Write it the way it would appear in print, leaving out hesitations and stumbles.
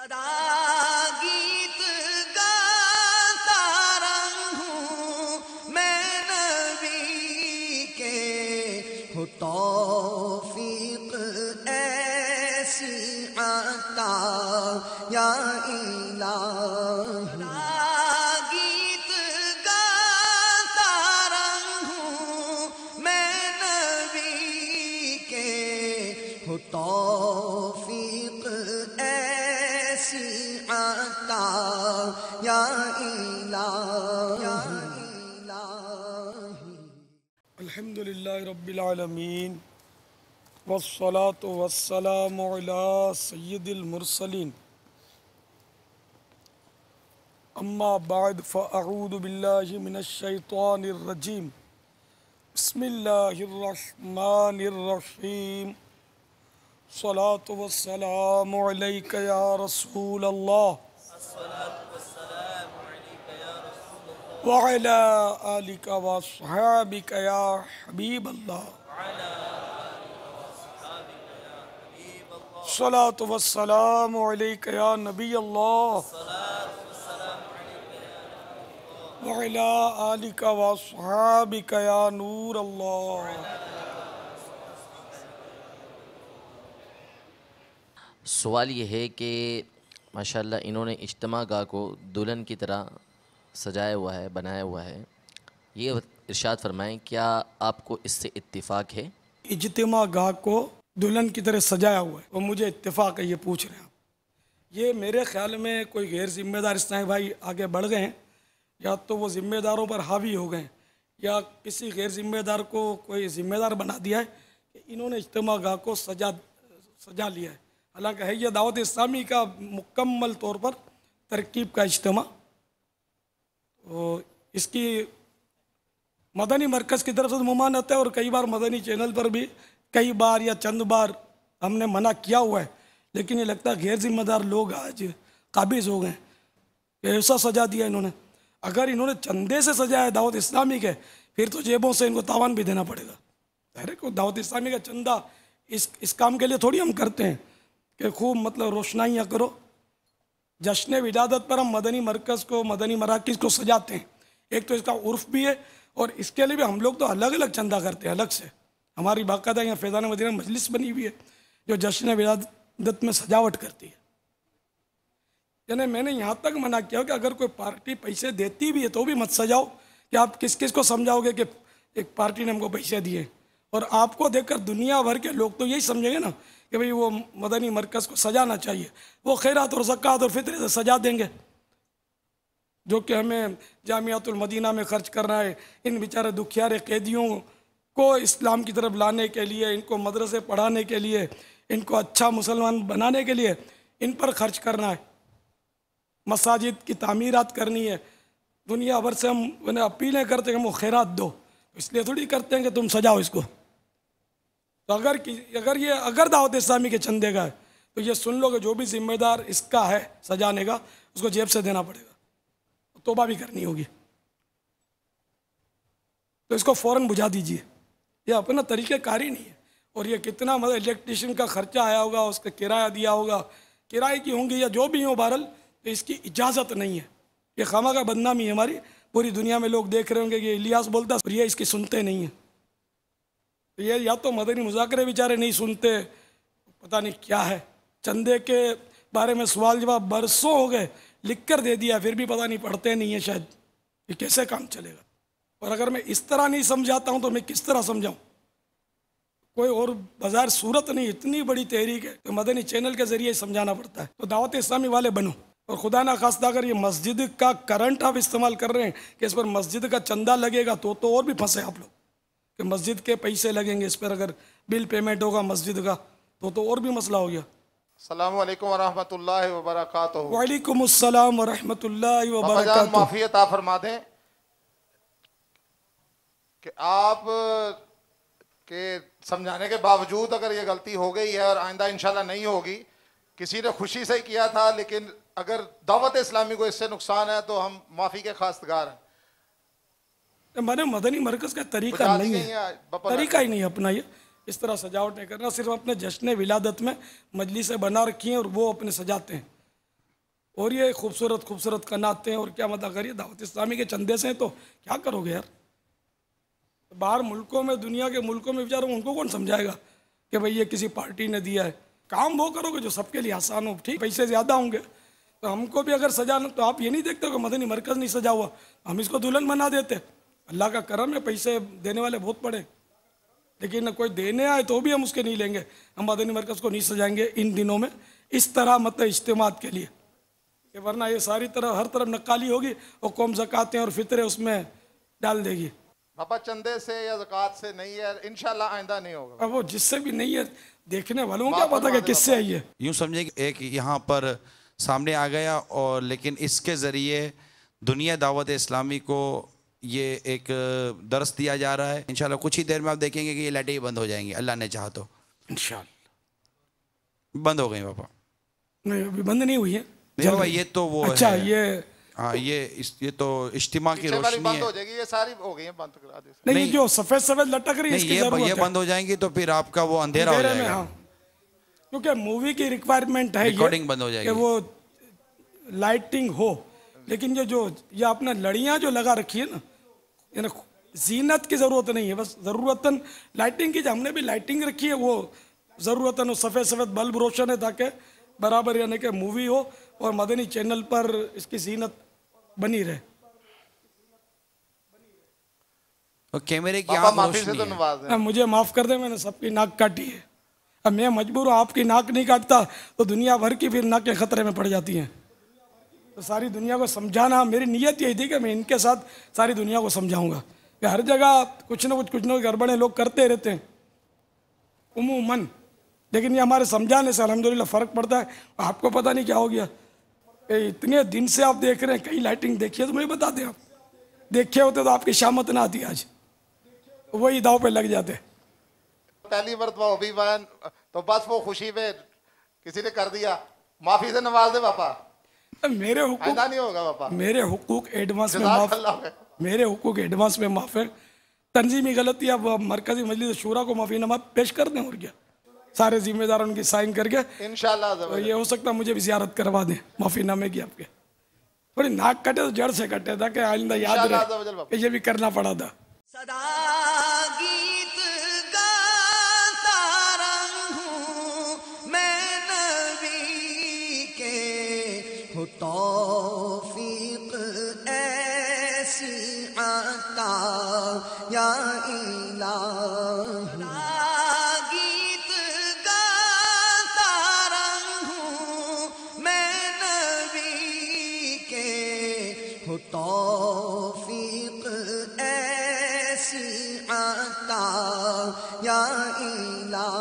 सदा गीत गाता रहूं मैं नबी के, हो तौफीक ऐसी आता या इलाही। गीत गाता रहूं मैं नबी के, हो तौफीक ऐसी आता या इलाही। अल्हम्दुलिल्लाहि रब्बिल आलमीन वस्सलातु वस्सलामु अला सय्यिदिल मुरसलीन अम्मा बाद फ़अऊज़ु बिल्लाहि मिनश शैतानिर रजीम बिस्मिल्लाहिर रहमानिर रहीम सलातु वस्सलामु अलैका या रसूल अल्लाह व अला आलिका व अस्हाबिका या हबीब अल्लाह। सलातु वस्सलामु अलैका या नबी अल्लाह व अला आलिका व अस्हाबिका या नूर अल्लाह। सवाल ये है कि माशाल्लाह इन्होंने इज्तिमा गाह को दुल्हन की तरह सजाया हुआ है, बनाया हुआ है। ये इरशाद फरमाएं, क्या आपको इससे इत्तिफाक है? इज्तिमा गाह को दुल्हन की तरह सजाया हुआ है और मुझे इत्तिफाक है, ये पूछ रहे हैं आप। ये मेरे ख्याल में कोई गैर जिम्मेदार इस्लामी भाई आगे बढ़ गए हैं, या तो वो जिम्मेदारों पर हावी हो गए हैं, या किसी गैर जिम्मेदार को कोई जिम्मेदार बना दिया है कि इन्होंने इज्तिमा गाह को सजा लिया है। हालांकि है ये दावत इस्लामी का मुकम्मल तौर पर तरकीब का इज्तिमा। तो इसकी मदनी मरकज़ की तरफ से मुमानत है और कई बार मदनी चैनल पर भी कई बार या चंद बार हमने मना किया हुआ है, लेकिन ये लगता है गैर जिम्मेदार लोग आज काबिज हो गए, ऐसा सजा दिया इन्होंने। अगर इन्होंने चंदे से सजाया दावत इस्लामी के, फिर तो जेबों से इनको तावान भी देना पड़ेगा। अरे को दावत इस्लामी का चंदा इस काम के लिए थोड़ी हम करते हैं कि खूब मतलब रोशनाइयाँ करो। जश्न विलादत पर हम मदनी मरकज़ को, मदनी मराकिज़ को सजाते हैं। एक तो इसका उर्फ भी है और इसके लिए भी हम लोग तो अलग अलग चंदा करते हैं, अलग से। हमारी बाकायदा यहाँ फैज़ान मदीना मजलिस बनी हुई है जो जश्न विलादत में सजावट करती है। यानी मैंने यहाँ तक मना किया कि अगर कोई पार्टी पैसे देती भी है तो भी मत सजाओ, कि आप किस किस को समझाओगे कि एक पार्टी ने हमको पैसे दिए, और आपको देखकर दुनिया भर के लोग तो यही समझेंगे ना कि भाई वो मदनी मरकज़ को सजाना चाहिए। वो खैरात और ज़कात और फितरे से सजा देंगे, जो कि हमें जामियातुल मदीना में खर्च करना है, इन बेचारे दुखियारे कैदियों को इस्लाम की तरफ लाने के लिए, इनको मदरसे पढ़ाने के लिए, इनको अच्छा मुसलमान बनाने के लिए इन पर खर्च करना है। मसाजिद की तामीरात करनी है। दुनिया भर से हम उन्हें अपीलें करते हैं कि वो खैरात दो, इसलिए थोड़ी करते हैं कि तुम सजाओ इसको। तो अगर दावत इस्लामी के चंदे का है तो ये सुन लो कि जो भी जिम्मेदार इसका है सजाने का, उसको जेब से देना पड़ेगा, तौबा भी करनी होगी। तो इसको फ़ौरन बुझा दीजिए, ये अपना तरीक़ेकार ही नहीं है। और ये कितना मतलब इलेक्ट्रिशियन का खर्चा आया होगा, उसका किराया दिया होगा, किराए की होंगी या जो भी हो, बहरहाल तो इसकी इजाज़त नहीं है। ये खामा का बदनामी है हमारी, पूरी दुनिया में लोग देख रहे होंगे कि इलियास बोलता और ये इसकी सुनते नहीं है। तो ये या तो मदनी मुज़ाकरे बेचारे नहीं सुनते, पता नहीं क्या है। चंदे के बारे में सवाल जवाब बरसों हो गए, लिख कर दे दिया, फिर भी पता नहीं पढ़ते नहीं है शायद। ये कैसे काम चलेगा? और अगर मैं इस तरह नहीं समझाता हूँ तो मैं किस तरह समझाऊँ? कोई और बाजार सूरत नहीं, इतनी बड़ी तहरीक है तो मदनी चैनल के ज़रिए समझाना पड़ता है। तो दावत इस्लामी वाले बनो। और खुदा ना खास्ता अगर ये मस्जिद का करंट आप इस्तेमाल कर रहे हैं कि इस पर मस्जिद का चंदा लगेगा, तो और भी फंसे आप लोग कि मस्जिद के पैसे लगेंगे इस पर, अगर बिल पेमेंट होगा मस्जिद का तो और भी मसला हो गया। अस्सलामु अलैकुम वरहमतुल्लाहि वबरकातुहू। वालेकुम अस्सलाम वरहमतुल्लाहि वबरकातुहू। माफ़ी अता फरमा दें कि आप के समझाने के बावजूद अगर ये गलती हो गई है और आइंदा इंशाल्लाह नहीं होगी, किसी ने खुशी से किया था, लेकिन अगर दावत इस्लामी को इससे नुकसान है तो हम माफ़ी के खास्तगार हैं। हमारे मदनी मरकज़ का तरीका नहीं है, तरीका ही नहीं अपना ये इस तरह सजावट नहीं करना। सिर्फ अपने जश्न विलादत में मजलिसें बना रखी हैं और वो अपने सजाते हैं। और ये खूबसूरत खूबसूरत कनाते हैं और क्या मत अगर ये दावत इस्लामी के चंदे से हैं तो क्या करोगे यार। बाहर मुल्कों में, दुनिया के मुल्कों में बेचारों उनको कौन समझाएगा कि भाई ये किसी पार्टी ने दिया है। काम वो करोगे जो सबके लिए आसान हो। ठीक, पैसे ज़्यादा होंगे तो हमको भी अगर सजाना, तो आप ये नहीं देखते हो कि मदनी मरकज़ नहीं सजा हुआ, हम इसको दुल्हन बना देते। अल्लाह का करम है, पैसे देने वाले बहुत पड़े, लेकिन कोई देने आए तो भी हम उसके नहीं लेंगे। हम मदनी मरकज़ को नहीं सजाएंगे इन दिनों में इस तरह, मतलब इज्तिमात के लिए, कि वरना ये सारी तरफ हर तरफ नक्काली होगी और कौम ज़कातें और फितरे उसमें डाल देगी। पापा चंदे से या ज़कात से नहीं है, इंशाल्लाह आइंदा नहीं होगा। अब वो जिससे भी नहीं है, देखने वालों को क्या पता कि किससे आई है। यूँ समझे कि एक यहाँ पर सामने आ गया, और लेकिन इसके ज़रिए दुनिया दावत इस्लामी को ये एक दर्स दिया जा रहा है। इंशाल्लाह कुछ ही देर में आप देखेंगे कि ये लाइटें ही बंद हो जाएंगी, अल्लाह ने चाहा तो। इंशाल्लाह बंद हो गई पापा? नहीं, अभी बंद नहीं हुई है। ये तो वो अच्छा है। ये हाँ, ये तो इज्तिमा की रोशनी बंद है। हो जाएगी, ये सारी हो गई है, बंद करा दे। नहीं, जो सफेद सफेद लटक रही है इसकी जरूरत है। ये बंद हो जाएंगी तो फिर आपका वो अंधेरा हो जाएगा। हाँ, क्योंकि मूवी की रिक्वायरमेंट है रिकॉर्डिंग बंद हो जाएगी कि वो लाइटिंग हो। लेकिन ये अपना लड़ियां जो लगा रखी है ना, जीनत की जरूरत नहीं है, बस जरूरतन लाइटिंग की। हमने भी लाइटिंग रखी है, वो जरूरतन सफेद सफेद बल्ब रोशन है ताकि बराबर यानी कि मूवी हो और मदनी चैनल पर इसकी जीनत बनी रहे। और कैमरे की पापा माफी से तो नवाज दें। मुझे माफ कर दे, मैंने सबकी नाक काटी है। अब मैं मजबूर हूँ, आपकी नाक नहीं काटता तो दुनिया भर की फिर नाकें खतरे में पड़ जाती हैं। तो सारी दुनिया को समझाना मेरी नीयत यही थी कि मैं इनके साथ सारी दुनिया को समझाऊंगा कि हर जगह कुछ न कुछ गड़बड़ें लोग करते रहते हैं उमूमन, लेकिन ये हमारे समझाने से अल्हम्दुलिल्लाह फ़र्क पड़ता है। आपको पता नहीं क्या हो गया, इतने दिन से आप देख रहे हैं, कहीं लाइटिंग देखी है तो मुझे बता दें। आप देखे होते तो आपकी शामत ना आती आज, वही दाव पे लग जाते। पहली मरतबा अभी बयान तो बस वो खुशी में किसी ने कर दिया, माफी से नवाज दे पापा। मेरे हुकूक नहीं होगा पापा, मेरे हुकूक एडवांस में माफ, मेरे हुकूक एडवांस में माफ है। तंजीमी गलती अब मरकजी मजलिस शूरा को माफीनामा पेश कर दें और क्या, सारे जिम्मेदार उनकी साइन करके इंशाल्लाह ये हो सकता है मुझे भी जियारत करवा दें माफीनामे की। आपके थोड़ी नाक कटे तो जड़ से कटे ताकि आइंदा याद रहे कि ये भी करना पड़ा था। सदा गीत गाता रहूं मैं नबी के, हो तौफीक ऐसी आता या इलाही। गीत गाता रहूं मैं नबी के, हो तौफीक ऐसी आता या इलाही।